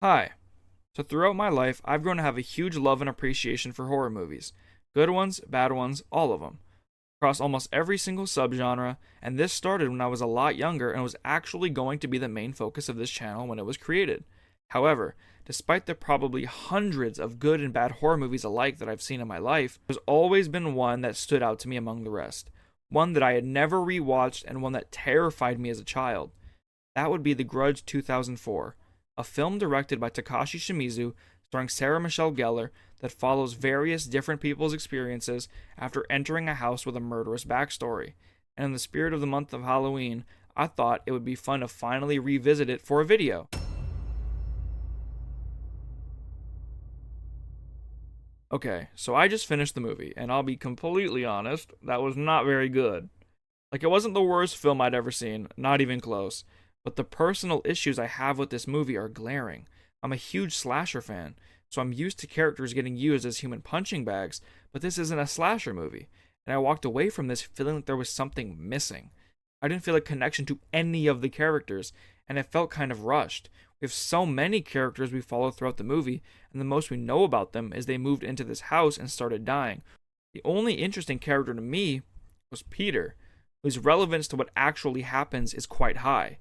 Hi. So, throughout my life, I've grown to have a huge love and appreciation for horror movies. Good ones, bad ones, all of them. Across almost every single subgenre, and this started when I was a lot younger and was actually going to be the main focus of this channel when it was created. However, despite the probably hundreds of good and bad horror movies alike that I've seen in my life, there's always been one that stood out to me among the rest. One that I had never rewatched and one that terrified me as a child. That would be The Grudge 2004, a film directed by Takashi Shimizu starring Sarah Michelle Gellar that follows various different people's experiences after entering a house with a murderous backstory. And in the spirit of the month of Halloween, I thought it would be fun to finally revisit it for a video. Okay, so I just finished the movie, and I'll be completely honest, that was not very good. Like, it wasn't the worst film I'd ever seen, not even close. But the personal issues I have with this movie are glaring. I'm a huge slasher fan, so I'm used to characters getting used as human punching bags, but this isn't a slasher movie. And I walked away from this feeling like there was something missing. I didn't feel a connection to any of the characters, and it felt kind of rushed. We have so many characters we follow throughout the movie, and the most we know about them is they moved into this house and started dying. The only interesting character to me was Peter, whose relevance to what actually happens is quite high.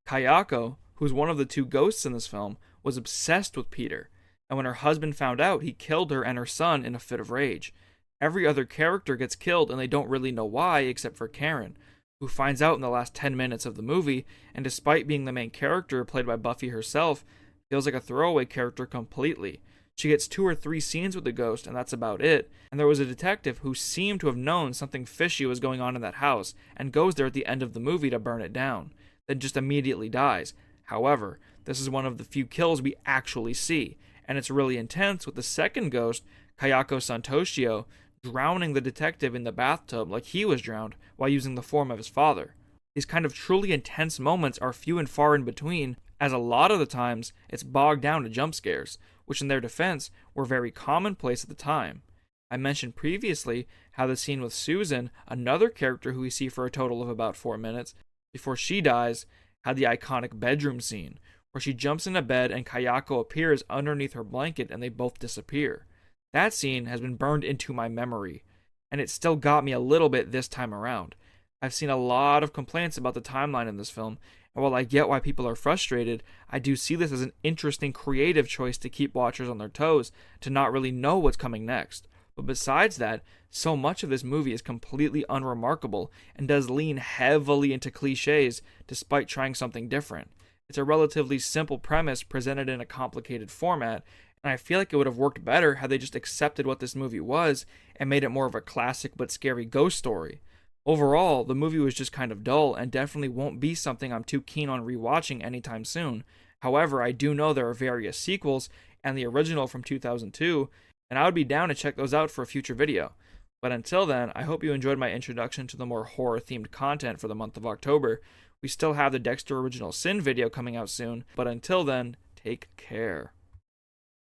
Kayako, who's one of the two ghosts in this film, was obsessed with Peter, and when her husband found out, he killed her and her son in a fit of rage. Every other character gets killed, and they don't really know why, except for Karen, who finds out in the last 10 minutes of the movie, and despite being the main character played by Buffy herself, feels like a throwaway character completely. She gets 2 or 3 scenes with the ghost, and that's about it. And there was a detective who seemed to have known something fishy was going on in that house, and goes there at the end of the movie to burn it down, then just immediately dies. However, this is one of the few kills we actually see, and it's really intense with the second ghost, Kayako Santoshio, drowning the detective in the bathtub like he was drowned while using the form of his father. These kind of truly intense moments are few and far in between, as a lot of the times it's bogged down to jump scares, which in their defense were very commonplace at the time. I mentioned previously how the scene with Susan, another character who we see for a total of about 4 minutes, before she dies, had the iconic bedroom scene, where she jumps into bed and Kayako appears underneath her blanket and they both disappear. That scene has been burned into my memory, and it still got me a little bit this time around. I've seen a lot of complaints about the timeline in this film, and while I get why people are frustrated, I do see this as an interesting creative choice to keep watchers on their toes, to not really know what's coming next. But besides that, so much of this movie is completely unremarkable and does lean heavily into cliches despite trying something different. It's a relatively simple premise presented in a complicated format, and I feel like it would have worked better had they just accepted what this movie was and made it more of a classic but scary ghost story. Overall, the movie was just kind of dull and definitely won't be something I'm too keen on rewatching anytime soon. However, I do know there are various sequels and the original from 2002, and I would be down to check those out for a future video. But until then, I hope you enjoyed my introduction to the more horror themed content for the month of October. We still have the Dexter Original Sin video coming out soon, but until then, take care.